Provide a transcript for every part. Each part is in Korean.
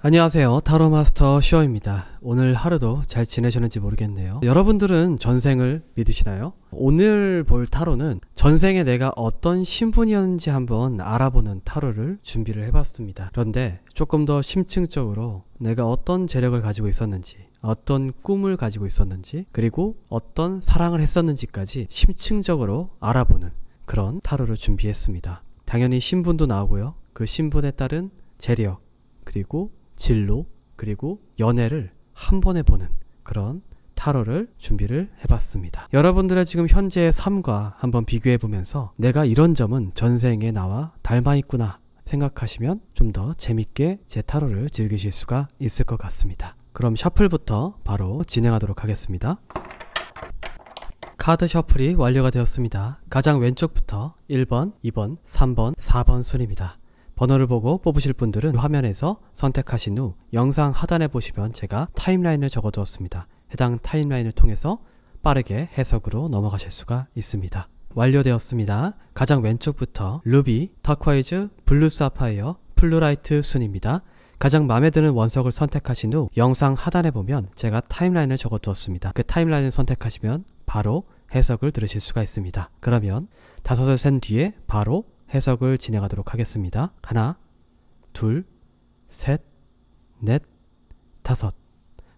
안녕하세요. 타로마스터 슈어입니다. 오늘 하루도 잘 지내셨는지 모르겠네요. 여러분들은 전생을 믿으시나요? 오늘 볼 타로는 전생에 내가 어떤 신분이었는지 한번 알아보는 타로를 준비를 해봤습니다. 그런데 조금 더 심층적으로 내가 어떤 재력을 가지고 있었는지, 어떤 꿈을 가지고 있었는지, 그리고 어떤 사랑을 했었는지까지 심층적으로 알아보는 그런 타로를 준비했습니다. 당연히 신분도 나오고요. 그 신분에 따른 재력, 그리고 진로, 그리고 연애를 한 번에 보는 그런 타로를 준비를 해봤습니다. 여러분들의 지금 현재의 삶과 한번 비교해보면서 내가 이런 점은 전생에 나와 닮아있구나 생각하시면 좀 더 재밌게 제 타로를 즐기실 수가 있을 것 같습니다. 그럼 셔플부터 바로 진행하도록 하겠습니다. 카드 셔플이 완료가 되었습니다. 가장 왼쪽부터 1번, 2번, 3번, 4번 순입니다. 번호를 보고 뽑으실 분들은 화면에서 선택하신 후 영상 하단에 보시면 제가 타임라인을 적어두었습니다. 해당 타임라인을 통해서 빠르게 해석으로 넘어가실 수가 있습니다. 완료되었습니다. 가장 왼쪽부터 루비, 터콰이즈, 블루 사파이어, 플루라이트 순입니다. 가장 마음에 드는 원석을 선택하신 후 영상 하단에 보면 제가 타임라인을 적어두었습니다. 그 타임라인을 선택하시면 바로 해석을 들으실 수가 있습니다. 그러면 5을 센 뒤에 바로 해석을 진행하도록 하겠습니다. 하나, 둘, 셋, 넷, 다섯.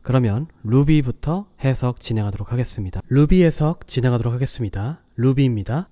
그러면 루비부터 해석 진행하도록 하겠습니다. 루비 해석 진행하도록 하겠습니다. 루비입니다.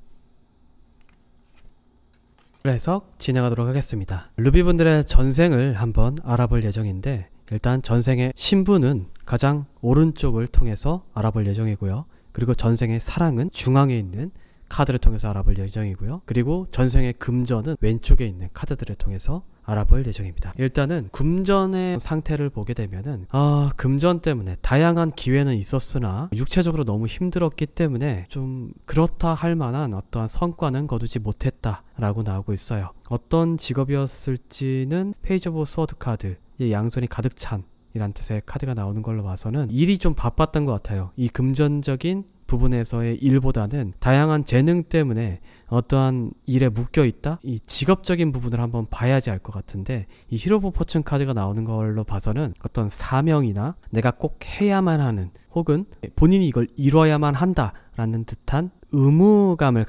해석 진행하도록 하겠습니다. 루비분들의 전생을 한번 알아볼 예정인데, 일단 전생의 신분은 가장 오른쪽을 통해서 알아볼 예정이고요. 그리고 전생의 사랑은 중앙에 있는 카드를 통해서 알아볼 예정이고요. 그리고 전생의 금전은 왼쪽에 있는 카드들을 통해서 알아볼 예정입니다. 일단은 금전의 상태를 보게 되면은 금전 때문에 다양한 기회는 있었으나 육체적으로 너무 힘들었기 때문에 좀 그렇다 할 만한 어떠한 성과는 거두지 못했다 라고 나오고 있어요. 어떤 직업이었을지는 페이지 오브 소드 카드, 양손이 가득 찬 이란 뜻의 카드가 나오는 걸로 봐서는 일이 좀 바빴던 것 같아요. 이 금전적인 부분에서의 일보다는 다양한 재능 때문에 어떠한 일에 묶여있다? 이 직업적인 부분을 한번 봐야지 알 것 같은데, 이 히로 오브 포춘 카드가 나오는 걸로 봐서는 어떤 사명이나 내가 꼭 해야만 하는, 혹은 본인이 이걸 이뤄야만 한다 라는 듯한 의무감을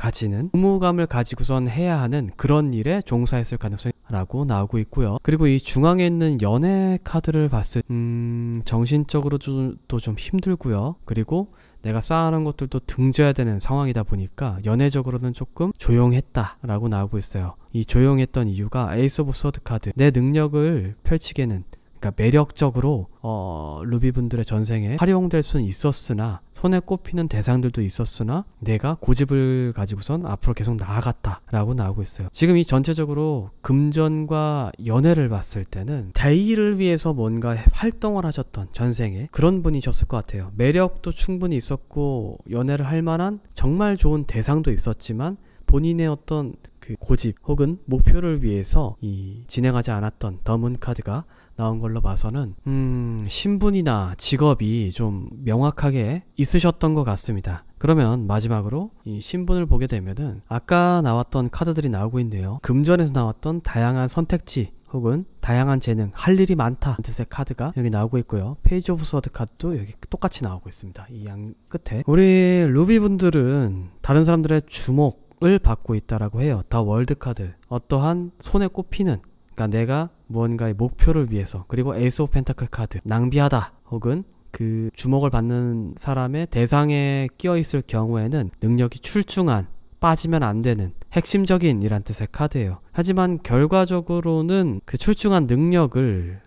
가지고선 해야 하는 그런 일에 종사했을 가능성이 라고 나오고 있고요. 그리고 이 중앙에 있는 연애 카드를 봤을 정신적으로도 좀 힘들고요. 그리고 내가 쌓아놓은 것들도 등져야 되는 상황이다 보니까 연애적으로는 조금 조용했다 라고 나오고 있어요. 이 조용했던 이유가 에이스 오브 소드 카드, 내 능력을 펼치게는, 그러니까 매력적으로 루비분들의 전생에 활용될 수는 있었으나, 손에 꼽히는 대상들도 있었으나 내가 고집을 가지고선 앞으로 계속 나아갔다 라고 나오고 있어요. 지금 이 전체적으로 금전과 연애를 봤을 때는 대의를 위해서 뭔가 활동을 하셨던 전생에 그런 분이셨을 것 같아요. 매력도 충분히 있었고 연애를 할 만한 정말 좋은 대상도 있었지만 본인의 어떤 그 고집 혹은 목표를 위해서 이 진행하지 않았던 더문 카드가 나온 걸로 봐서는 신분이나 직업이 좀 명확하게 있으셨던 것 같습니다. 그러면 마지막으로 이 신분을 보게 되면은 아까 나왔던 카드들이 나오고 있네요. 금전에서 나왔던 다양한 선택지 혹은 다양한 재능, 할 일이 많다 뜻의 카드가 여기 나오고 있고요. 페이지 오브 서드 카드도 여기 똑같이 나오고 있습니다. 이 양 끝에 우리 루비분들은 다른 사람들의 주목을 받고 있다라고 해요. 더 월드 카드, 어떠한 손에 꼽히는, 그러니까 내가 무언가의 목표를 위해서, 그리고 에이스 오브 펜타클 카드, 낭비하다 혹은 그 주목을 받는 사람의 대상에 끼어 있을 경우에는 능력이 출중한, 빠지면 안 되는 핵심적인 이란 뜻의 카드예요. 하지만 결과적으로는 그 출중한 능력을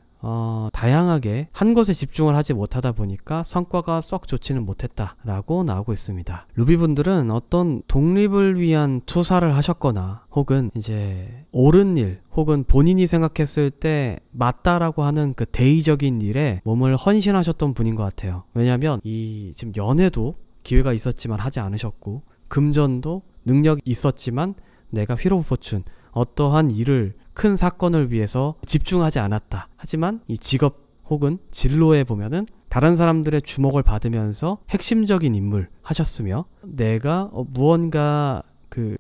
다양하게 한 것에 집중을 하지 못하다 보니까 성과가 썩 좋지는 못했다 라고 나오고 있습니다. 루비분들은 어떤 독립을 위한 투사를 하셨거나 혹은 이제 옳은 일 혹은 본인이 생각했을 때 맞다라고 하는 그 대의적인 일에 몸을 헌신하셨던 분인 것 같아요. 왜냐하면 이 지금 연애도 기회가 있었지만 하지 않으셨고, 금전도 능력이 있었지만 내가 휠 오브 포춘, 어떠한 일을, 큰 사건을 위해서 집중하지 않았다. 하지만 이 직업 혹은 진로에 보면은 다른 사람들의 주목을 받으면서 핵심적인 인물 하셨으며, 내가 무언가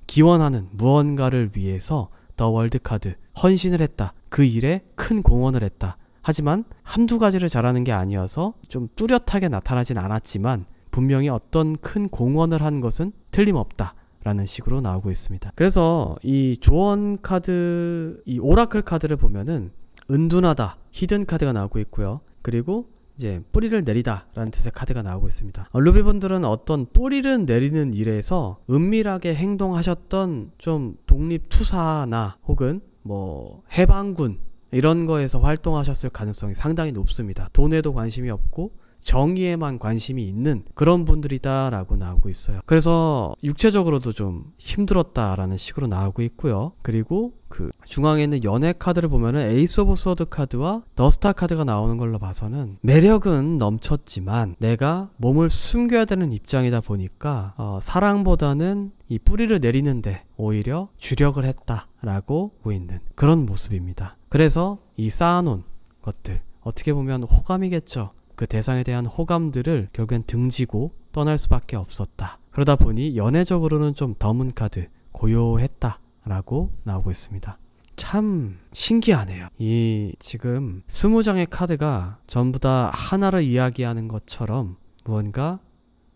기원하는 무언가를 위해서 더 월드 카드 헌신을 했다. 그 일에 큰 공헌을 했다. 하지만 한두 가지를 잘하는 게 아니어서 좀 뚜렷하게 나타나진 않았지만 분명히 어떤 큰 공헌을 한 것은 틀림없다 라는 식으로 나오고 있습니다. 그래서 이 조언 카드, 이 오라클 카드를 보면은 은둔하다, 히든 카드가 나오고 있고요. 그리고 이제 뿌리를 내리다 라는 뜻의 카드가 나오고 있습니다. 루비분들은 어떤 뿌리를 내리는 일에서 은밀하게 행동하셨던 좀 독립투사나 혹은 뭐 해방군 이런 거에서 활동하셨을 가능성이 상당히 높습니다. 돈에도 관심이 없고 정의에만 관심이 있는 그런 분들이다 라고 나오고 있어요. 그래서 육체적으로도 좀 힘들었다라는 식으로 나오고 있고요. 그리고 그 중앙에 있는 연애 카드를 보면은 에이스 오브 소드 카드와 더 스타 카드가 나오는 걸로 봐서는 매력은 넘쳤지만 내가 몸을 숨겨야 되는 입장이다 보니까 사랑보다는 이 뿌리를 내리는데 오히려 주력을 했다라고 보이는 그런 모습입니다. 그래서 이 쌓아놓은 것들 어떻게 보면 호감이겠죠. 그 대상에 대한 호감들을 결국엔 등지고 떠날 수밖에 없었다. 그러다 보니 연애적으로는 좀 드문 카드, 고요했다 라고 나오고 있습니다. 참 신기하네요. 이 지금 20장의 카드가 전부 다 하나를 이야기하는 것처럼 무언가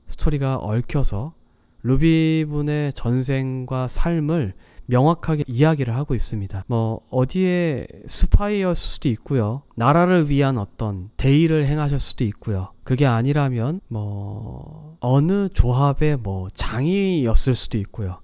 스토리가 얽혀서 루비분의 전생과 삶을 명확하게 이야기를 하고 있습니다. 뭐 어디에 스파이였을 수도 있고요. 나라를 위한 어떤 대의를 행하실 수도 있고요. 그게 아니라면 뭐 어느 조합의 뭐 장이었을 수도 있고요.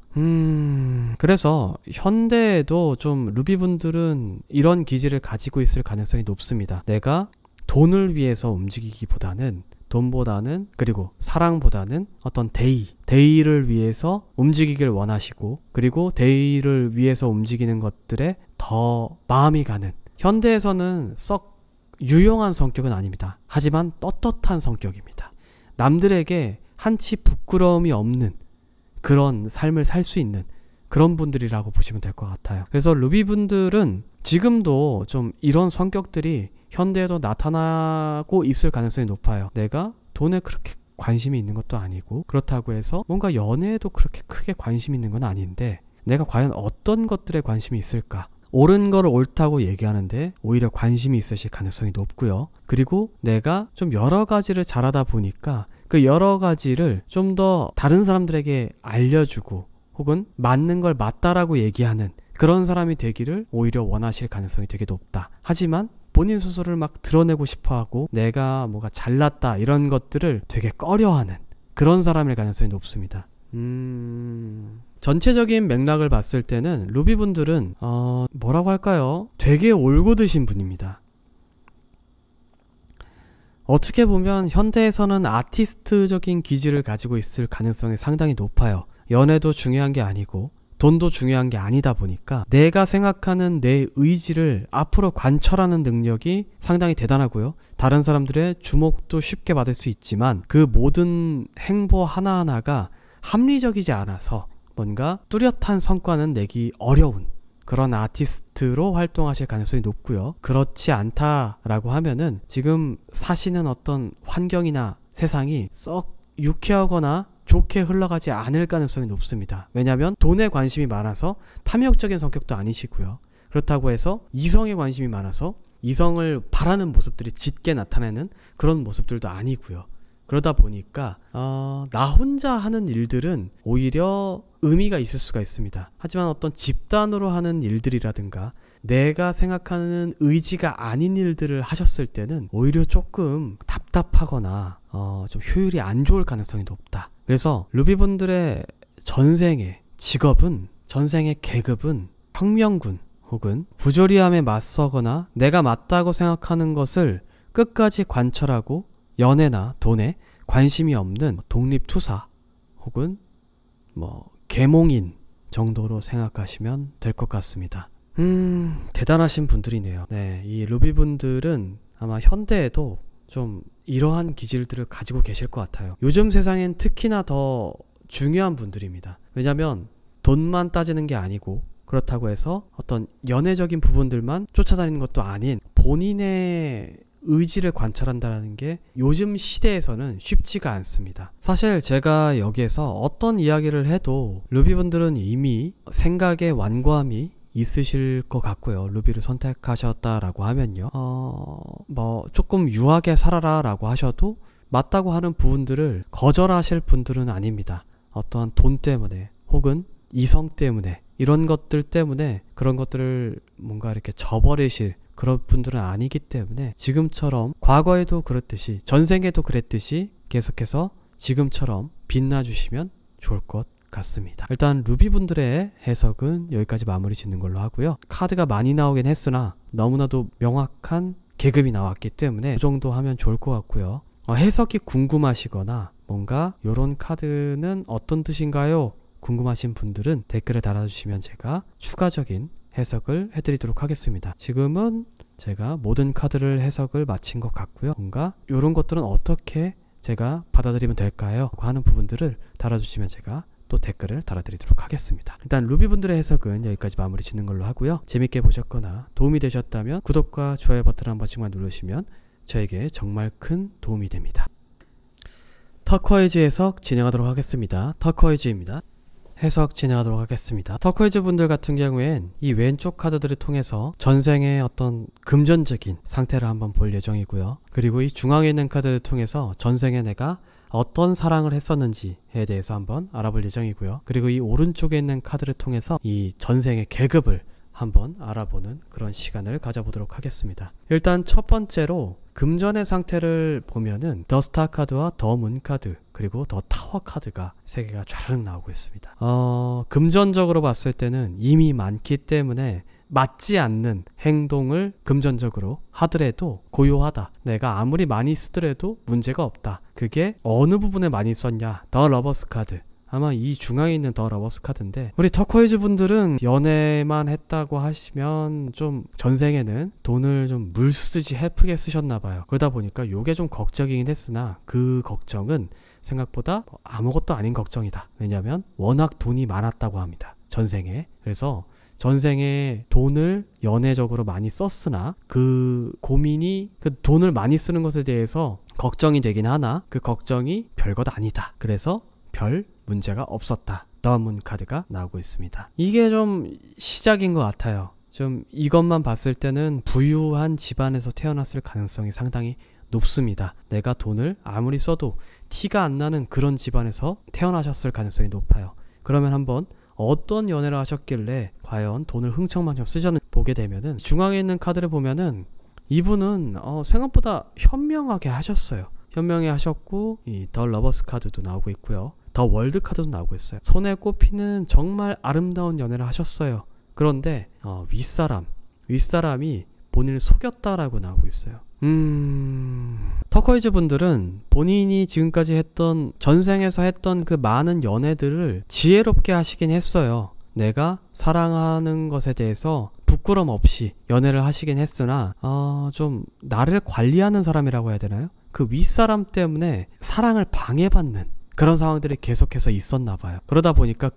그래서 현대에도 좀 루비분들은 이런 기질을 가지고 있을 가능성이 높습니다. 내가 돈을 위해서 움직이기보다는 돈보다는 그리고 사랑보다는 어떤 대의를 위해서 움직이길 원하시고 그리고 대의를 위해서 움직이는 것들에 더 마음이 가는 현대에서는 썩 유용한 성격은 아닙니다. 하지만 떳떳한 성격입니다. 남들에게 한치 부끄러움이 없는 그런 삶을 살 수 있는 그런 분들이라고 보시면 될 것 같아요. 그래서 루비분들은 지금도 좀 이런 성격들이 현대에도 나타나고 있을 가능성이 높아요. 내가 돈에 그렇게 관심이 있는 것도 아니고 그렇다고 해서 뭔가 연애에도 그렇게 크게 관심이 있는 건 아닌데 내가 과연 어떤 것들에 관심이 있을까? 옳은 거를 옳다고 얘기하는데 오히려 관심이 있으실 가능성이 높고요. 그리고 내가 좀 여러 가지를 잘하다 보니까 그 여러 가지를 좀 더 다른 사람들에게 알려주고 혹은 맞는 걸 맞다라고 얘기하는 그런 사람이 되기를 오히려 원하실 가능성이 되게 높다. 하지만 본인 스스로를 막 드러내고 싶어하고 내가 뭐가 잘났다 이런 것들을 되게 꺼려하는 그런 사람일 가능성이 높습니다. 전체적인 맥락을 봤을 때는 루비분들은 뭐라고 할까요? 되게 올곧으신 분입니다. 어떻게 보면 현대에서는 아티스트적인 기질을 가지고 있을 가능성이 상당히 높아요. 연애도 중요한 게 아니고 돈도 중요한 게 아니다 보니까 내가 생각하는 내 의지를 앞으로 관철하는 능력이 상당히 대단하고요. 다른 사람들의 주목도 쉽게 받을 수 있지만 그 모든 행보 하나하나가 합리적이지 않아서 뭔가 뚜렷한 성과는 내기 어려운 그런 아티스트로 활동하실 가능성이 높고요. 그렇지 않다라고 하면은 지금 사시는 어떤 환경이나 세상이 썩 유쾌하거나 좋게 흘러가지 않을 가능성이 높습니다. 왜냐하면 돈에 관심이 많아서 탐욕적인 성격도 아니시고요. 그렇다고 해서 이성에 관심이 많아서 이성을 바라는 모습들이 짙게 나타내는 그런 모습들도 아니고요. 그러다 보니까 나 혼자 하는 일들은 오히려 의미가 있을 수가 있습니다. 하지만 어떤 집단으로 하는 일들이라든가 내가 생각하는 의지가 아닌 일들을 하셨을 때는 오히려 조금 답답하거나 좀 효율이 안 좋을 가능성이 높다. 그래서 루비분들의 전생의 직업은 전생의 계급은 혁명군 혹은 부조리함에 맞서거나 내가 맞다고 생각하는 것을 끝까지 관철하고 연애나 돈에 관심이 없는 독립투사 혹은 뭐 계몽인 정도로 생각하시면 될 것 같습니다. 대단하신 분들이네요. 네, 이 루비분들은 아마 현대에도 좀 이러한 기질들을 가지고 계실 것 같아요. 요즘 세상엔 특히나 더 중요한 분들입니다. 왜냐면 돈만 따지는 게 아니고 그렇다고 해서 어떤 연애적인 부분들만 쫓아다니는 것도 아닌 본인의 의지를 관찰한다는 게 요즘 시대에서는 쉽지가 않습니다. 사실 제가 여기에서 어떤 이야기를 해도 루비분들은 이미 생각의 완고함이 있으실 것 같고요. 루비를 선택하셨다라고 하면요. 뭐 조금 유하게 살아라 라고 하셔도 맞다고 하는 부분들을 거절하실 분들은 아닙니다. 어떠한 돈 때문에 혹은 이성 때문에 이런 것들 때문에 그런 것들을 뭔가 이렇게 저버리실 그런 분들은 아니기 때문에 지금처럼 과거에도 그렇듯이 전생에도 그랬듯이 계속해서 지금처럼 빛나주시면 좋을 것 같습니다. 일단 루비 분들의 해석은 여기까지 마무리 짓는 걸로 하고요. 카드가 많이 나오긴 했으나 너무나도 명확한 계급이 나왔기 때문에 그 정도 하면 좋을 것 같고요. 해석이 궁금하시거나 뭔가 이런 카드는 어떤 뜻인가요? 궁금하신 분들은 댓글을 달아주시면 제가 추가적인 해석을 해드리도록 하겠습니다. 지금은 제가 모든 카드를 해석을 마친 것 같고요. 뭔가 이런 것들은 어떻게 제가 받아들이면 될까요? 하는 부분들을 달아주시면 제가 또 댓글을 달아드리도록 하겠습니다. 일단 루비분들의 해석은 여기까지 마무리 짓는 걸로 하고요. 재밌게 보셨거나 도움이 되셨다면 구독과 좋아요 버튼 한 번씩만 누르시면 저에게 정말 큰 도움이 됩니다. 터코이즈 해석 진행하도록 하겠습니다. 터코이즈입니다. 해석 진행하도록 하겠습니다. 터코이즈 분들 같은 경우엔 이 왼쪽 카드들을 통해서 전생의 어떤 금전적인 상태를 한번 볼 예정이고요. 그리고 이 중앙에 있는 카드를 통해서 전생에 내가 어떤 사랑을 했었는지에 대해서 한번 알아볼 예정이고요. 그리고 이 오른쪽에 있는 카드를 통해서 이 전생의 계급을 한번 알아보는 그런 시간을 가져보도록 하겠습니다. 일단 첫 번째로 금전의 상태를 보면은 더 스타 카드와 더 문 카드 그리고 더 타워 카드가 세 개가 쫘르륵 나오고 있습니다. 금전적으로 봤을 때는 이미 많기 때문에 맞지 않는 행동을 금전적으로 하더라도 고요하다. 내가 아무리 많이 쓰더라도 문제가 없다. 그게 어느 부분에 많이 썼냐? 더 러버스 카드. 아마 이 중앙에 있는 더 러버스 카드인데 우리 터코이즈 분들은 연애만 했다고 하시면 좀 전생에는 돈을 좀 물 쓰듯이 헤프게 쓰셨나봐요. 그러다 보니까 요게 좀 걱정이긴 했으나 그 걱정은 생각보다 아무것도 아닌 걱정이다. 왜냐면 워낙 돈이 많았다고 합니다. 전생에. 그래서 전생에 돈을 연애적으로 많이 썼으나 그 고민이 그 돈을 많이 쓰는 것에 대해서 걱정이 되긴 하나 그 걱정이 별것 아니다. 그래서 별 문제가 없었다. 더 문 카드가 나오고 있습니다. 이게 좀 시작인 것 같아요. 좀 이것만 봤을 때는 부유한 집안에서 태어났을 가능성이 상당히 높습니다. 내가 돈을 아무리 써도 티가 안 나는 그런 집안에서 태어나셨을 가능성이 높아요. 그러면 한번 어떤 연애를 하셨길래 과연 돈을 흥청망청 쓰셨는지 보게 되면은 중앙에 있는 카드를 보면은 이분은 생각보다 현명하게 하셨어요. 현명히 하셨고 이 더 러버스 카드도 나오고 있고요. 더 월드 카드도 나오고 있어요. 손에 꼽히는 정말 아름다운 연애를 하셨어요. 그런데 윗사람이 본인을 속였다라고 나오고 있어요. 터코이즈 분들은 본인이 지금까지 했던 전생에서 했던 그 많은 연애들을 지혜롭게 하시긴 했어요. 내가 사랑하는 것에 대해서 부끄럼 없이 연애를 하시긴 했으나 좀 나를 관리하는 사람이라고 해야 되나요? 그 윗사람 때문에 사랑을 방해받는 그런 상황들이 계속해서 있었나 봐요. 그러다 보니까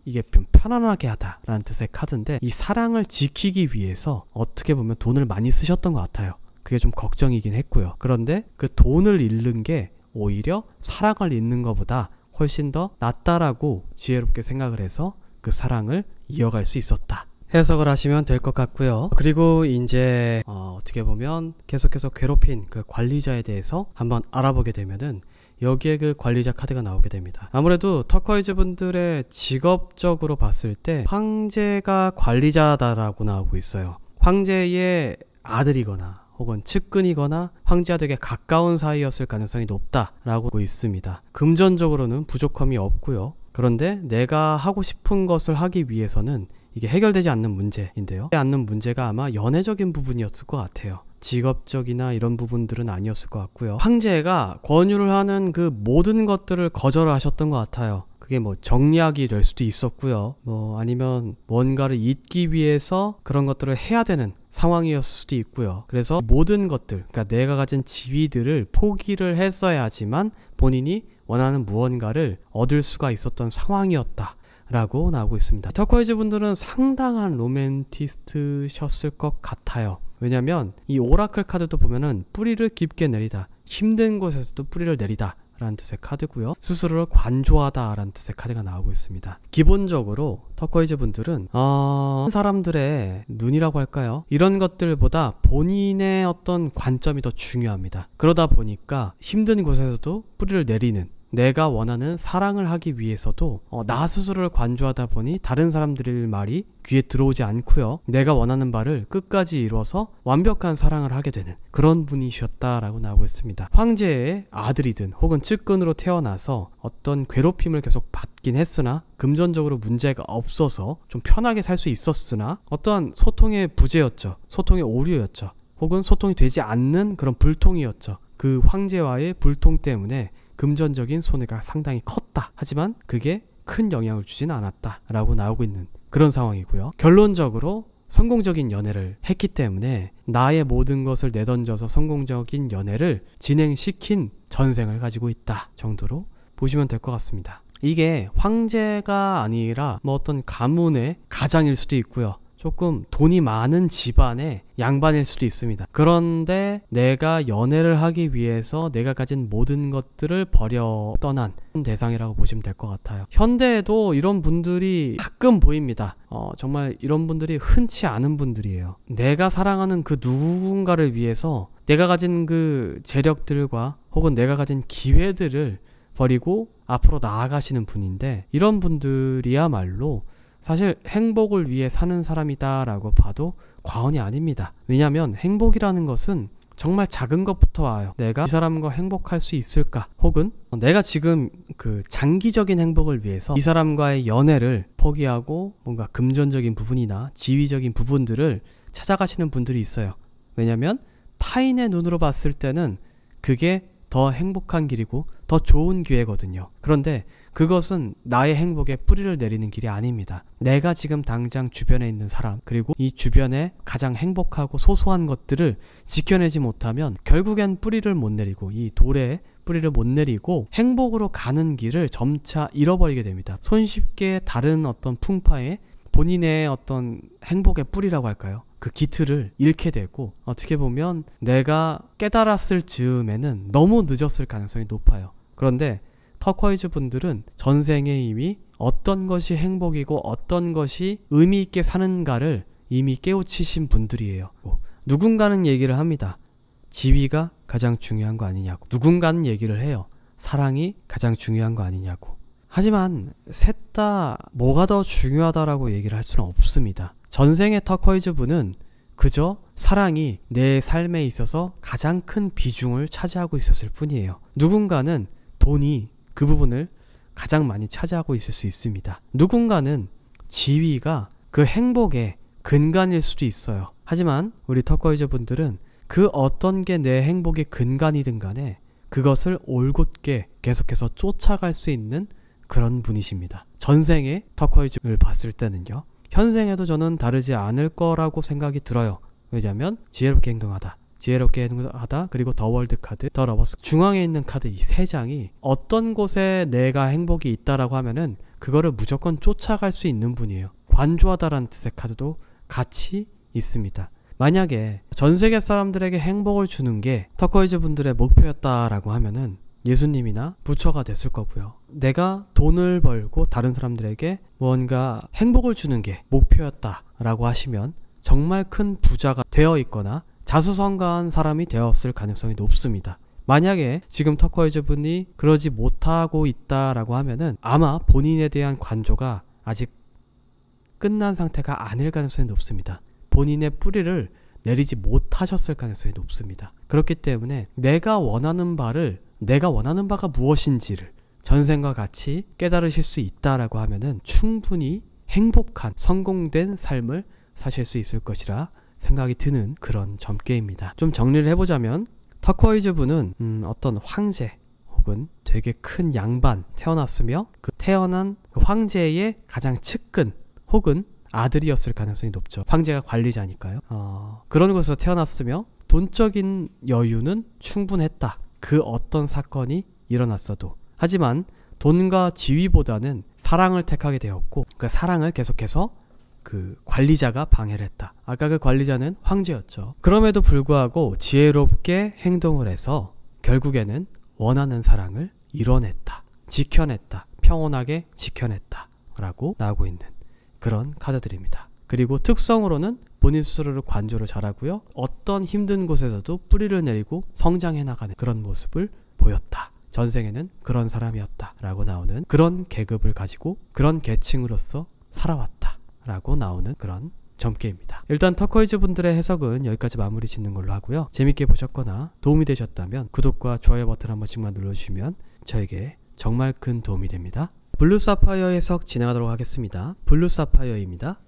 이게 좀 편안하게 하다라는 뜻의 카드인데 이 사랑을 지키기 위해서 어떻게 보면 돈을 많이 쓰셨던 것 같아요. 그게 좀 걱정이긴 했고요. 그런데 그 돈을 잃는 게 오히려 사랑을 잃는 것보다 훨씬 더 낫다라고 지혜롭게 생각을 해서 그 사랑을 이어갈 수 있었다. 해석을 하시면 될 것 같고요. 그리고 이제 어떻게 보면 계속해서 괴롭힌 그 관리자에 대해서 한번 알아보게 되면은 여기에 그 관리자 카드가 나오게 됩니다. 아무래도 터코이즈 분들의 직업적으로 봤을 때 황제가 관리자다라고 나오고 있어요. 황제의 아들이거나 혹은 측근이거나 황제와 되게 가까운 사이였을 가능성이 높다라고 보고 있습니다. 금전적으로는 부족함이 없고요. 그런데 내가 하고 싶은 것을 하기 위해서는 이게 해결되지 않는 문제인데요. 않는 문제가 아마 연애적인 부분이었을 것 같아요. 직업적이나 이런 부분들은 아니었을 것 같고요. 황제가 권유를 하는 그 모든 것들을 거절하셨던 것 같아요. 그게 뭐 정리하기 될 수도 있었고요. 뭐 아니면 뭔가를 잊기 위해서 그런 것들을 해야 되는 상황이었을 수도 있고요. 그래서 모든 것들, 그러니까 내가 가진 지위들을 포기를 했어야지만 본인이 원하는 무언가를 얻을 수가 있었던 상황이었다 라고 나오고 있습니다. 터코이즈 분들은 상당한 로맨티스트셨을 것 같아요. 왜냐면 이 오라클 카드도 보면은 뿌리를 깊게 내리다, 힘든 곳에서도 뿌리를 내리다 라는 뜻의 카드고요. 스스로를 관조하다 라는 뜻의 카드가 나오고 있습니다. 기본적으로 터코이즈 분들은 사람들의 눈이라고 할까요? 이런 것들보다 본인의 어떤 관점이 더 중요합니다. 그러다 보니까 힘든 곳에서도 뿌리를 내리는, 내가 원하는 사랑을 하기 위해서도 나 스스로를 관조하다 보니 다른 사람들의 말이 귀에 들어오지 않고요. 내가 원하는 바를 끝까지 이루어서 완벽한 사랑을 하게 되는 그런 분이셨다라고 나오고 있습니다. 황제의 아들이든 혹은 측근으로 태어나서 어떤 괴롭힘을 계속 받긴 했으나 금전적으로 문제가 없어서 좀 편하게 살 수 있었으나 어떠한 소통의 부재였죠. 소통의 오류였죠. 혹은 소통이 되지 않는 그런 불통이었죠. 그 황제와의 불통 때문에 금전적인 손해가 상당히 컸다. 하지만 그게 큰 영향을 주진 않았다 라고 나오고 있는 그런 상황이고요. 결론적으로 성공적인 연애를 했기 때문에 나의 모든 것을 내던져서 성공적인 연애를 진행시킨 전생을 가지고 있다 정도로 보시면 될 것 같습니다. 이게 황제가 아니라 뭐 어떤 가문의 가장일 수도 있고요. 조금 돈이 많은 집안의 양반일 수도 있습니다. 그런데 내가 연애를 하기 위해서 내가 가진 모든 것들을 버려 떠난 대상이라고 보시면 될 것 같아요. 현대에도 이런 분들이 가끔 보입니다. 정말 이런 분들이 흔치 않은 분들이에요. 내가 사랑하는 그 누군가를 위해서 내가 가진 그 재력들과 혹은 내가 가진 기회들을 버리고 앞으로 나아가시는 분인데, 이런 분들이야말로 사실 행복을 위해 사는 사람이다 라고 봐도 과언이 아닙니다. 왜냐하면 행복이라는 것은 정말 작은 것부터 와요. 내가 이 사람과 행복할 수 있을까? 혹은 내가 지금 그 장기적인 행복을 위해서 이 사람과의 연애를 포기하고 뭔가 금전적인 부분이나 지위적인 부분들을 찾아가시는 분들이 있어요. 왜냐하면 타인의 눈으로 봤을 때는 그게 더 행복한 길이고 더 좋은 기회거든요. 그런데 그것은 나의 행복에 뿌리를 내리는 길이 아닙니다. 내가 지금 당장 주변에 있는 사람, 그리고 이 주변에 가장 행복하고 소소한 것들을 지켜내지 못하면 결국엔 뿌리를 못 내리고, 이 돌에 뿌리를 못 내리고 행복으로 가는 길을 점차 잃어버리게 됩니다. 손쉽게 다른 어떤 풍파에 본인의 어떤 행복의 뿌리라고 할까요? 그 기틀을 잃게 되고, 어떻게 보면 내가 깨달았을 즈음에는 너무 늦었을 가능성이 높아요. 그런데 터코이즈 분들은 전생에 이미 어떤 것이 행복이고 어떤 것이 의미 있게 사는가를 이미 깨우치신 분들이에요. 누군가는 얘기를 합니다. 지위가 가장 중요한 거 아니냐고. 누군가는 얘기를 해요. 사랑이 가장 중요한 거 아니냐고. 하지만 셋 다 뭐가 더 중요하다라고 얘기를 할 수는 없습니다. 전생의 터코이즈 분은 그저 사랑이 내 삶에 있어서 가장 큰 비중을 차지하고 있었을 뿐이에요. 누군가는 돈이 그 부분을 가장 많이 차지하고 있을 수 있습니다. 누군가는 지위가 그 행복의 근간일 수도 있어요. 하지만 우리 터코이즈 분들은 그 어떤 게 내 행복의 근간이든 간에 그것을 올곧게 계속해서 쫓아갈 수 있는 그런 분이십니다. 전생의 터코이즈를 봤을 때는요, 현생에도 저는 다르지 않을 거라고 생각이 들어요. 왜냐하면 지혜롭게 행동하다, 그리고 더 월드 카드, 더 러버스, 중앙에 있는 카드 이 세 장이 어떤 곳에 내가 행복이 있다라고 하면은 그거를 무조건 쫓아갈 수 있는 분이에요. 관조하다라는 뜻의 카드도 같이 있습니다. 만약에 전 세계 사람들에게 행복을 주는 게 터코이즈 분들의 목표였다라고 하면은 예수님이나 부처가 됐을 거고요. 내가 돈을 벌고 다른 사람들에게 뭔가 행복을 주는 게 목표였다라고 하시면 정말 큰 부자가 되어 있거나 자수성가한 사람이 되었을 가능성이 높습니다. 만약에 지금 터코이즈 분이 그러지 못하고 있다라고 하면은 아마 본인에 대한 관조가 아직 끝난 상태가 아닐 가능성이 높습니다. 본인의 뿌리를 내리지 못하셨을 가능성이 높습니다. 그렇기 때문에 내가 원하는 바가 무엇인지를 전생과 같이 깨달으실 수 있다라고 하면은 충분히 행복한 성공된 삶을 사실 수 있을 것이라 생각이 드는 그런 점괘입니다. 좀 정리를 해보자면 터코이즈 분은 어떤 황제 혹은 되게 큰 양반 태어났으며 그 태어난 그 황제의 가장 측근 혹은 아들이었을 가능성이 높죠. 황제가 관리자니까요. 그런 곳에서 태어났으며 돈적인 여유는 충분했다. 그 어떤 사건이 일어났어도. 하지만 돈과 지위보다는 사랑을 택하게 되었고, 그 사랑을 계속해서 그 관리자가 방해를 했다. 아까 그 관리자는 황제였죠. 그럼에도 불구하고 지혜롭게 행동을 해서 결국에는 원하는 사랑을 이뤄냈다, 지켜냈다, 평온하게 지켜냈다 라고 나오고 있는 그런 카드들입니다. 그리고 특성으로는 본인 스스로를 관조를 잘하고요, 어떤 힘든 곳에서도 뿌리를 내리고 성장해 나가는 그런 모습을 보였다, 전생에는 그런 사람이었다 라고 나오는 그런 계급을 가지고 그런 계층으로서 살아왔다 라고 나오는 그런 점괘입니다. 일단 터코이즈 분들의 해석은 여기까지 마무리 짓는 걸로 하고요. 재밌게 보셨거나 도움이 되셨다면 구독과 좋아요 버튼 한 번씩만 눌러주시면 저에게 정말 큰 도움이 됩니다. 블루 사파이어 해석 진행하도록 하겠습니다. 블루 사파이어입니다.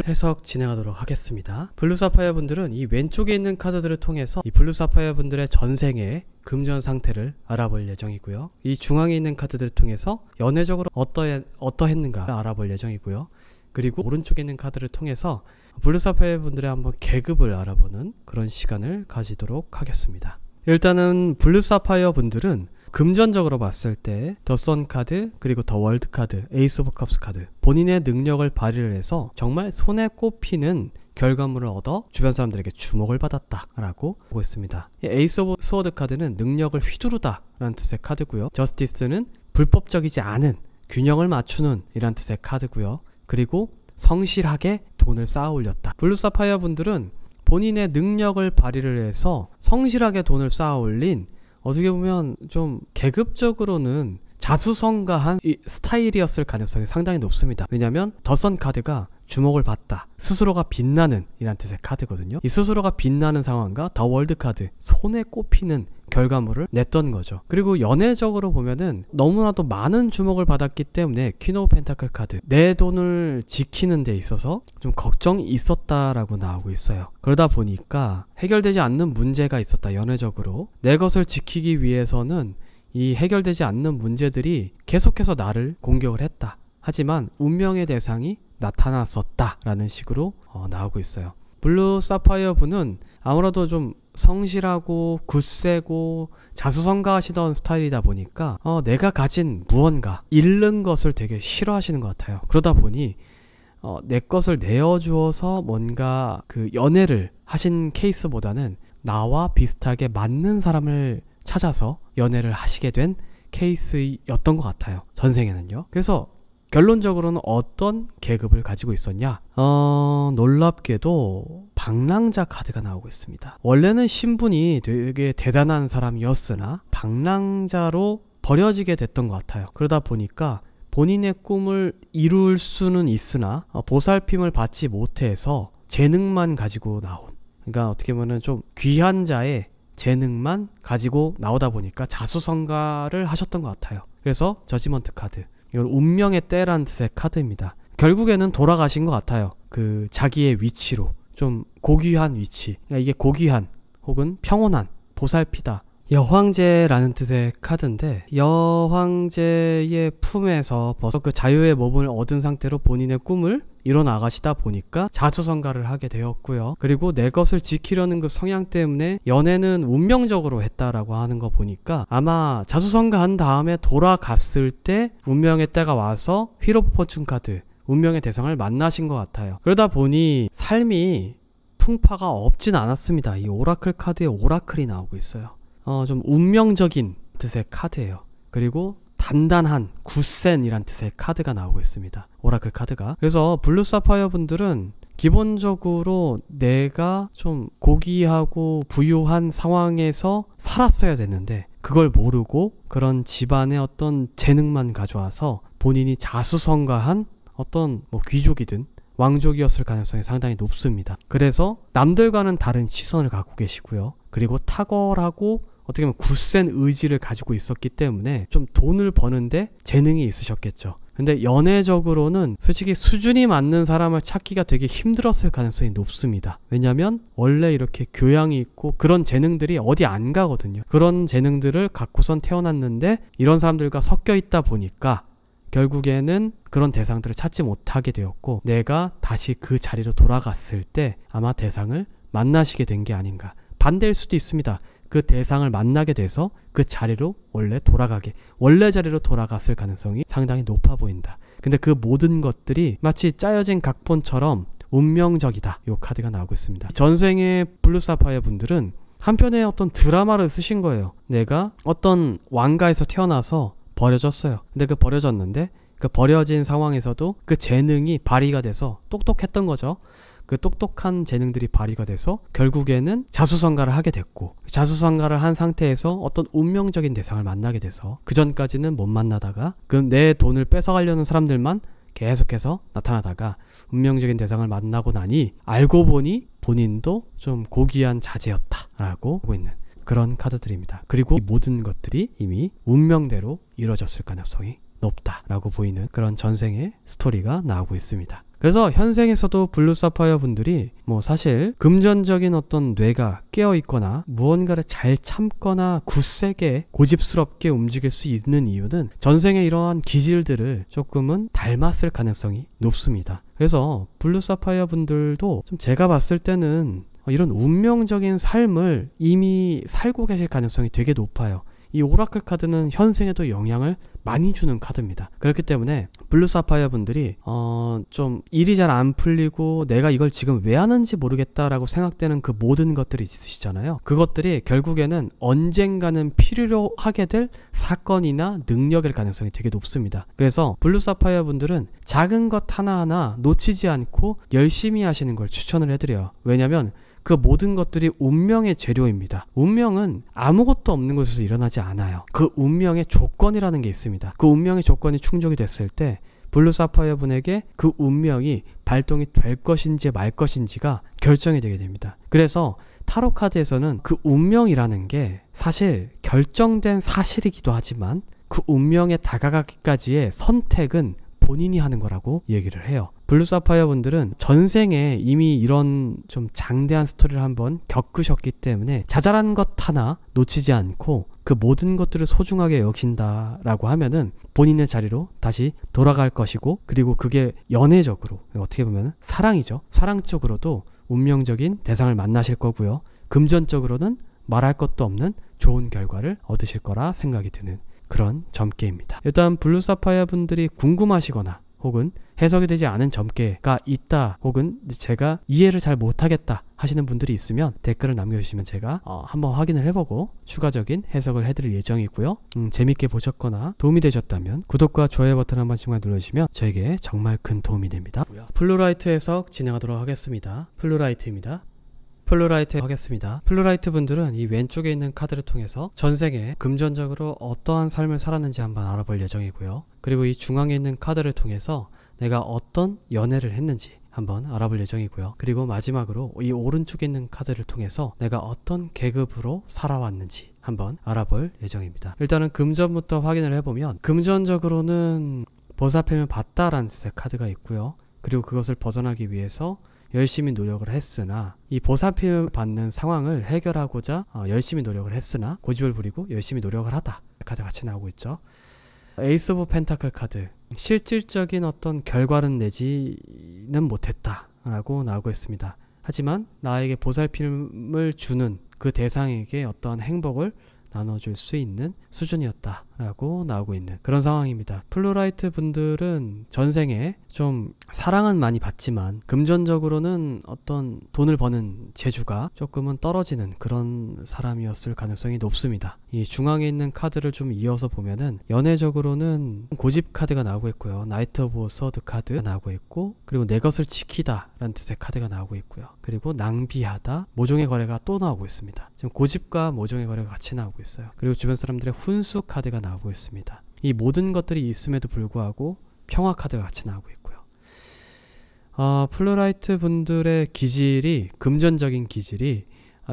해석 진행하도록 하겠습니다. 블루 사파이어 분들은 이 왼쪽에 있는 카드들을 통해서 이 블루 사파이어 분들의 전생의 금전 상태를 알아볼 예정이고요. 이 중앙에 있는 카드들을 통해서 연애적으로 어떠했는가 알아볼 예정이고요. 그리고 오른쪽에 있는 카드를 통해서 블루 사파이어 분들의 한번 계급을 알아보는 그런 시간을 가지도록 하겠습니다. 일단은 블루 사파이어 분들은 금전적으로 봤을 때 더 선 카드, 그리고 더 월드 카드, 에이스 오브 컵스 카드, 본인의 능력을 발휘를 해서 정말 손에 꼽히는 결과물을 얻어 주변 사람들에게 주목을 받았다 라고 보고 있습니다. 에이스 오브 스워드 카드는 능력을 휘두르다 라는 뜻의 카드고요. 저스티스는 불법적이지 않은, 균형을 맞추는 이란 뜻의 카드고요. 그리고 성실하게 돈을 쌓아 올렸다. 블루 사파이어 분들은 본인의 능력을 발휘를 해서 성실하게 돈을 쌓아 올린, 어떻게 보면 좀 계급적으로는 자수성가한 스타일이었을 가능성이 상당히 높습니다. 왜냐하면 더 선 카드가 주목을 받다, 스스로가 빛나는 이란 뜻의 카드거든요. 이 스스로가 빛나는 상황과 더 월드 카드, 손에 꼽히는 결과물을 냈던 거죠. 그리고 연애적으로 보면은 너무나도 많은 주목을 받았기 때문에 퀸 오브 펜타클 카드, 내 돈을 지키는 데 있어서 좀 걱정이 있었다라고 나오고 있어요. 그러다 보니까 해결되지 않는 문제가 있었다. 연애적으로 내 것을 지키기 위해서는 이 해결되지 않는 문제들이 계속해서 나를 공격을 했다. 하지만 운명의 대상이 나타났었다 라는 식으로 나오고 있어요. 블루 사파이어 분은 아무래도 좀 성실하고 굳세고 자수성가하시던 스타일이다 보니까 내가 가진 무언가, 잃는 것을 되게 싫어하시는 것 같아요. 그러다 보니 내 것을 내어주어서 뭔가 그 연애를 하신 케이스보다는 나와 비슷하게 맞는 사람을 찾아서 연애를 하시게 된 케이스였던 것 같아요. 전생에는요. 그래서 결론적으로는 어떤 계급을 가지고 있었냐? 놀랍게도 방랑자 카드가 나오고 있습니다. 원래는 신분이 되게 대단한 사람이었으나 방랑자로 버려지게 됐던 것 같아요. 그러다 보니까 본인의 꿈을 이룰 수는 있으나 보살핌을 받지 못해서 재능만 가지고 나온, 그러니까 어떻게 보면 좀 귀한 자의 재능만 가지고 나오다 보니까 자수성가를 하셨던 것 같아요. 그래서 저지먼트 카드, 이건 운명의 때라는 뜻의 카드입니다. 결국에는 돌아가신 것 같아요. 그 자기의 위치로, 좀 고귀한 위치, 그러니까 이게 고귀한 혹은 평온한, 보살피다, 여황제라는 뜻의 카드인데, 여황제의 품에서 벌써 그 자유의 몸을 얻은 상태로 본인의 꿈을 이뤄나가시다 보니까 자수성가를 하게 되었고요. 그리고 내 것을 지키려는 그 성향 때문에 연애는 운명적으로 했다라고 하는 거 보니까 아마 자수성가한 다음에 돌아갔을 때 운명의 때가 와서 휠 오브 포춘 카드, 운명의 대상을 만나신 것 같아요. 그러다 보니 삶이 풍파가 없진 않았습니다. 이 오라클 카드에 오라클이 나오고 있어요. 좀 운명적인 뜻의 카드예요. 그리고 단단한, 굳센이란 뜻의 카드가 나오고 있습니다. 오라클 카드가. 그래서 블루 사파이어 분들은 기본적으로 내가 좀 고귀하고 부유한 상황에서 살았어야 됐는데 그걸 모르고 그런 집안의 어떤 재능만 가져와서 본인이 자수성가한 어떤 귀족이든 왕족이었을 가능성이 상당히 높습니다. 그래서 남들과는 다른 시선을 갖고 계시고요. 그리고 탁월하고 어떻게 보면 굳센 의지를 가지고 있었기 때문에 좀 돈을 버는데 재능이 있으셨겠죠. 근데 연애적으로는 솔직히 수준이 맞는 사람을 찾기가 되게 힘들었을 가능성이 높습니다. 왜냐면 원래 이렇게 교양이 있고 그런 재능들이 어디 안 가거든요. 그런 재능들을 갖고선 태어났는데 이런 사람들과 섞여 있다 보니까 결국에는 그런 대상들을 찾지 못하게 되었고, 내가 다시 그 자리로 돌아갔을 때 아마 대상을 만나시게 된 게 아닌가. 반대일 수도 있습니다. 그 대상을 만나게 돼서 그 자리로 원래 자리로 돌아갔을 가능성이 상당히 높아 보인다. 근데 그 모든 것들이 마치 짜여진 각본처럼 운명적이다. 이 카드가 나오고 있습니다. 전생의 블루 사파이어 분들은 한편의 어떤 드라마를 쓰신 거예요. 내가 어떤 왕가에서 태어나서 버려졌어요. 근데 그 버려졌는데 그 버려진 상황에서도 그 재능이 발휘가 돼서 똑똑했던 거죠. 그 똑똑한 재능들이 발휘가 돼서 결국에는 자수성가를 하게 됐고, 자수성가를 한 상태에서 어떤 운명적인 대상을 만나게 돼서 그 전까지는 못 만나다가 그 내 돈을 뺏어가려는 사람들만 계속해서 나타나다가 운명적인 대상을 만나고 나니 알고 보니 본인도 좀 고귀한 자제였다라고 하고 있는 그런 카드들입니다. 그리고 이 모든 것들이 이미 운명대로 이루어졌을 가능성이 높다라고 보이는 그런 전생의 스토리가 나오고 있습니다. 그래서 현생에서도 블루 사파이어 분들이 뭐 사실 금전적인 어떤 뇌가 깨어있거나 무언가를 잘 참거나 굳세게 고집스럽게 움직일 수 있는 이유는 전생의 이러한 기질들을 조금은 닮았을 가능성이 높습니다. 그래서 블루 사파이어 분들도 좀 제가 봤을 때는 이런 운명적인 삶을 이미 살고 계실 가능성이 되게 높아요. 이 오라클 카드는 현생에도 영향을 많이 주는 카드입니다. 그렇기 때문에 블루 사파이어 분들이 좀 일이 잘 안 풀리고 내가 이걸 지금 왜 하는지 모르겠다라고 생각되는 그 모든 것들이 있으시잖아요. 그것들이 결국에는 언젠가는 필요로 하게 될 사건이나 능력일 가능성이 되게 높습니다. 그래서 블루 사파이어 분들은 작은 것 하나하나 놓치지 않고 열심히 하시는 걸 추천을 해드려요. 왜냐면 그 모든 것들이 운명의 재료입니다. 운명은 아무것도 없는 곳에서 일어나지 않아요. 그 운명의 조건이라는 게 있습니다. 그 운명의 조건이 충족이 됐을 때 블루 사파이어 분에게 그 운명이 발동이 될 것인지 말 것인지가 결정이 되게 됩니다. 그래서 타로 카드에서는 그 운명이라는 게 사실 결정된 사실이기도 하지만 그 운명에 다가가기까지의 선택은 본인이 하는 거라고 얘기를 해요. 블루 사파이어 분들은 전생에 이미 이런 좀 장대한 스토리를 한번 겪으셨기 때문에 자잘한 것 하나 놓치지 않고 그 모든 것들을 소중하게 여긴다라고 하면은 본인의 자리로 다시 돌아갈 것이고, 그리고 그게 연애적으로 어떻게 보면 사랑이죠. 사랑 쪽으로도 운명적인 대상을 만나실 거고요. 금전적으로는 말할 것도 없는 좋은 결과를 얻으실 거라 생각이 드는 그런 점괘입니다. 일단 블루 사파이어 분들이 궁금하시거나 혹은 해석이 되지 않은 점괘가 있다, 혹은 제가 이해를 잘 못하겠다 하시는 분들이 있으면 댓글을 남겨주시면 제가 한번 확인을 해보고 추가적인 해석을 해드릴 예정이고요. 재밌게 보셨거나 도움이 되셨다면 구독과 좋아요 버튼 한 번씩만 눌러주시면 저에게 정말 큰 도움이 됩니다. 플루라이트 해석 진행하도록 하겠습니다. 플루라이트입니다. 플루라이트 하겠습니다. 플루라이트 분들은 이 왼쪽에 있는 카드를 통해서 전생에 금전적으로 어떠한 삶을 살았는지 한번 알아볼 예정이고요. 그리고 이 중앙에 있는 카드를 통해서 내가 어떤 연애를 했는지 한번 알아볼 예정이고요. 그리고 마지막으로 이 오른쪽에 있는 카드를 통해서 내가 어떤 계급으로 살아왔는지 한번 알아볼 예정입니다. 일단은 금전부터 확인을 해보면 금전적으로는 보살핌을 받다라는 뜻의 카드가 있고요. 그리고 그것을 벗어나기 위해서 열심히 노력을 했으나 이 보살핌을 받는 상황을 해결하고자 열심히 노력을 했으나 고집을 부리고 열심히 노력을 하다 카드 같이 나오고 있죠. 에이스 오브 펜타클 카드, 실질적인 어떤 결과는 내지는 못했다 라고 나오고 있습니다. 하지만 나에게 보살핌을 주는 그 대상에게 어떠한 행복을 나눠줄 수 있는 수준이었다 라고 나오고 있는 그런 상황입니다. 플루라이트 분들은 전생에 좀 사랑은 많이 받지만 금전적으로는 어떤 돈을 버는 재주가 조금은 떨어지는 그런 사람이었을 가능성이 높습니다. 이 중앙에 있는 카드를 좀 이어서 보면은 연애적으로는 고집 카드가 나오고 있고요. 나이트 오브 서드 카드가 나오고 있고, 그리고 내 것을 지키다 라는 뜻의 카드가 나오고 있고요. 그리고 낭비하다, 모종의 거래가 또 나오고 있습니다. 지금 고집과 모종의 거래가 같이 나오고 있어요. 그리고 주변 사람들의 훈수 카드가 나오고 있습니다. 이 모든 것들이 있음에도 불구하고 평화 카드가 같이 나오고 있고요. 플루라이트 분들의 기질이, 금전적인 기질이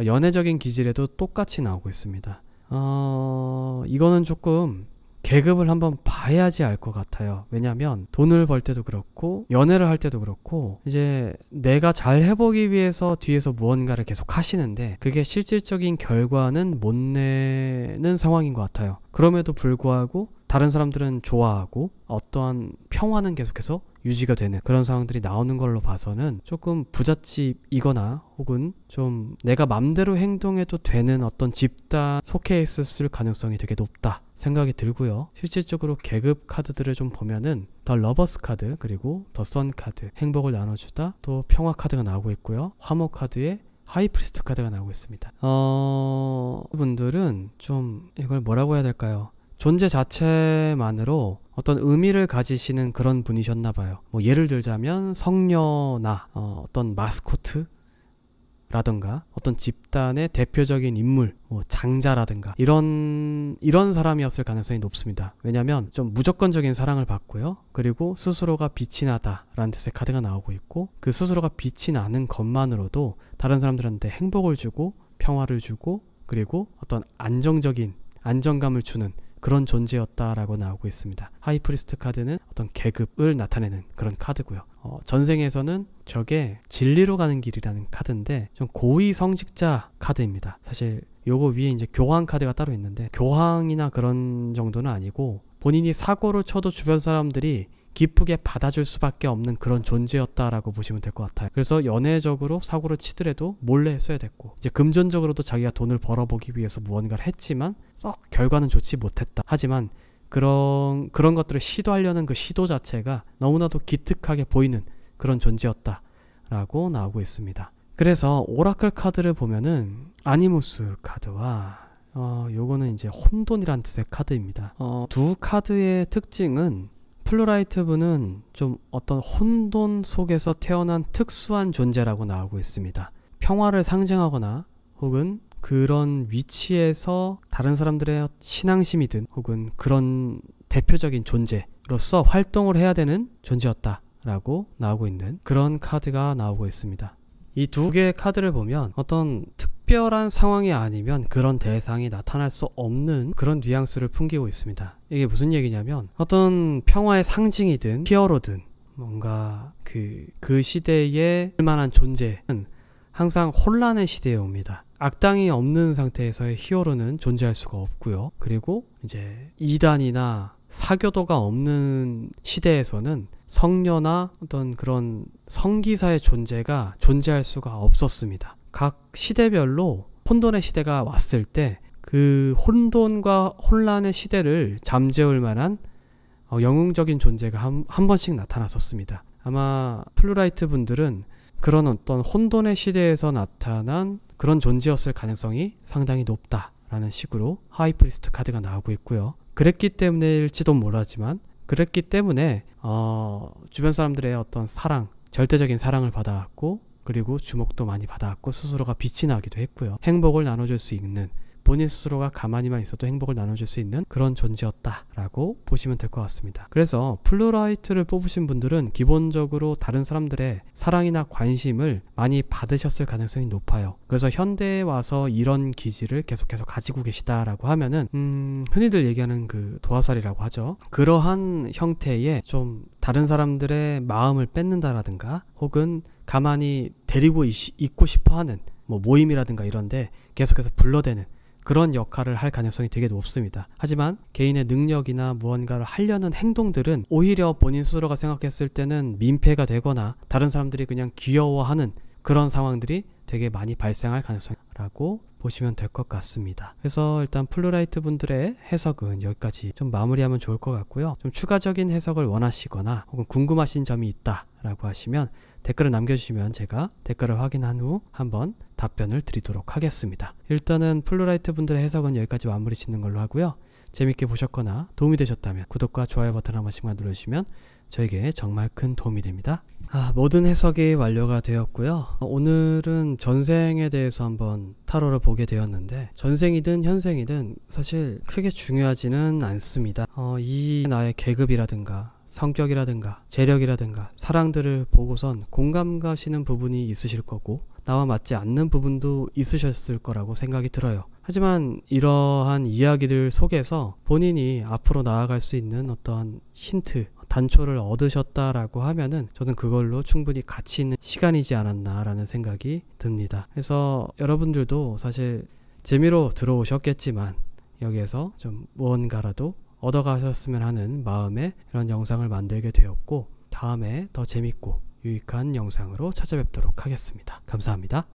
연애적인 기질에도 똑같이 나오고 있습니다. 이거는 조금 계급을 한번 봐야지 알 것 같아요. 왜냐하면 돈을 벌 때도 그렇고 연애를 할 때도 그렇고 이제 내가 잘 해보기 위해서 뒤에서 무언가를 계속 하시는데 그게 실질적인 결과는 못 내는 상황인 것 같아요. 그럼에도 불구하고 다른 사람들은 좋아하고 어떠한 평화는 계속해서 유지가 되는 그런 상황들이 나오는 걸로 봐서는 조금 부잣집이거나 혹은 좀 내가 맘대로 행동해도 되는 어떤 집단 속해 있었을 가능성이 되게 높다 생각이 들고요. 실질적으로 계급 카드들을 좀 보면은 더 러버스 카드, 그리고 더 선 카드, 행복을 나눠주다, 또 평화 카드가 나오고 있고요. 화목 카드에 하이프리스트 카드가 나오고 있습니다. 분들은 좀 이걸 뭐라고 해야 될까요? 존재 자체만으로 어떤 의미를 가지시는 그런 분이셨나 봐요. 뭐 예를 들자면 성녀나 어떤 마스코트 라든가 어떤 집단의 대표적인 인물, 뭐 장자라든가 이런 사람이었을 가능성이 높습니다. 왜냐하면 좀 무조건적인 사랑을 받고요. 그리고 스스로가 빛이 나다라는 뜻의 카드가 나오고 있고, 그 스스로가 빛이 나는 것만으로도 다른 사람들한테 행복을 주고 평화를 주고 그리고 어떤 안정감을 주는 그런 존재였다라고 나오고 있습니다. 하이프리스트 카드는 어떤 계급을 나타내는 그런 카드고요. 전생에서는 저게 진리로 가는 길이라는 카드인데 좀 고위성직자 카드입니다. 사실 요거 위에 이제 교황 카드가 따로 있는데 교황이나 그런 정도는 아니고 본인이 사고를 쳐도 주변 사람들이 기쁘게 받아줄 수밖에 없는 그런 존재였다라고 보시면 될 것 같아요. 그래서 연애적으로 사고를 치더라도 몰래 했어야 됐고, 이제 금전적으로도 자기가 돈을 벌어보기 위해서 무언가를 했지만 썩 결과는 좋지 못했다. 하지만 그런 것들을 시도하려는 그 시도 자체가 너무나도 기특하게 보이는 그런 존재였다라고 나오고 있습니다. 그래서 오라클 카드를 보면은 아니무스 카드와 요거는 이제 혼돈이라는 뜻의 카드입니다. 두 카드의 특징은 플루라이트 분은 좀 어떤 혼돈 속에서 태어난 특수한 존재라고 나오고 있습니다. 평화를 상징하거나 혹은 그런 위치에서 다른 사람들의 신앙심이든 혹은 그런 대표적인 존재로서 활동을 해야 되는 존재였다라고 나오고 있는 그런 카드가 나오고 있습니다. 이 두 개의 카드를 보면 어떤 특별한 상황이 아니면 그런 대상이 나타날 수 없는 그런 뉘앙스를 풍기고 있습니다. 이게 무슨 얘기냐면 어떤 평화의 상징이든 히어로든 뭔가 그 시대에 쓸만한 존재는 항상 혼란의 시대에 옵니다. 악당이 없는 상태에서의 히어로는 존재할 수가 없고요. 그리고 이제 이단이나 사교도가 없는 시대에서는 성녀나 어떤 그런 성기사의 존재가 존재할 수가 없었습니다. 각 시대별로 혼돈의 시대가 왔을 때 그 혼돈과 혼란의 시대를 잠재울 만한 영웅적인 존재가 한 번씩 나타났었습니다. 아마 플루라이트 분들은 그런 어떤 혼돈의 시대에서 나타난 그런 존재였을 가능성이 상당히 높다라는 식으로 하이프리스트 카드가 나오고 있고요. 그랬기 때문일지도 모르지만 그랬기 때문에 주변 사람들의 어떤 사랑, 절대적인 사랑을 받아왔고 그리고 주목도 많이 받아왔고 스스로가 빛이 나기도 했고요. 행복을 나눠줄 수 있는, 본인 스스로가 가만히만 있어도 행복을 나눠줄 수 있는 그런 존재였다라고 보시면 될 것 같습니다. 그래서 플루라이트를 뽑으신 분들은 기본적으로 다른 사람들의 사랑이나 관심을 많이 받으셨을 가능성이 높아요. 그래서 현대에 와서 이런 기질을 계속해서 가지고 계시다라고 하면은 흔히들 얘기하는 그 도화살이라고 하죠. 그러한 형태의 좀 다른 사람들의 마음을 뺏는다라든가 혹은 가만히 데리고 있고 싶어하는 뭐 모임이라든가 이런데 계속해서 불러대는 그런 역할을 할 가능성이 되게 높습니다. 하지만 개인의 능력이나 무언가를 하려는 행동들은 오히려 본인 스스로가 생각했을 때는 민폐가 되거나 다른 사람들이 그냥 귀여워하는 그런 상황들이 되게 많이 발생할 가능성이라고 보시면 될 것 같습니다. 그래서 일단 플루라이트 분들의 해석은 여기까지 좀 마무리하면 좋을 것 같고요. 좀 추가적인 해석을 원하시거나 혹은 궁금하신 점이 있다라고 하시면 댓글을 남겨주시면 제가 댓글을 확인한 후 한번 답변을 드리도록 하겠습니다. 일단은 플루라이트 분들의 해석은 여기까지 마무리 짓는 걸로 하고요. 재밌게 보셨거나 도움이 되셨다면 구독과 좋아요 버튼 한 번씩만 눌러주시면 저에게 정말 큰 도움이 됩니다. 모든 해석이 완료가 되었고요. 오늘은 전생에 대해서 한번 타로를 보게 되었는데 전생이든 현생이든 사실 크게 중요하지는 않습니다. 이 나의 계급이라든가 성격이라든가 재력이라든가 사랑들을 보고선 공감 가시는 부분이 있으실 거고 나와 맞지 않는 부분도 있으셨을 거라고 생각이 들어요. 하지만 이러한 이야기들 속에서 본인이 앞으로 나아갈 수 있는 어떤 힌트, 단초를 얻으셨다라고 하면은 저는 그걸로 충분히 가치 있는 시간이지 않았나라는 생각이 듭니다. 그래서 여러분들도 사실 재미로 들어오셨겠지만 여기에서 좀 무언가라도 얻어가셨으면 하는 마음에 이런 영상을 만들게 되었고 다음에 더 재밌고 유익한 영상으로 찾아뵙도록 하겠습니다. 감사합니다.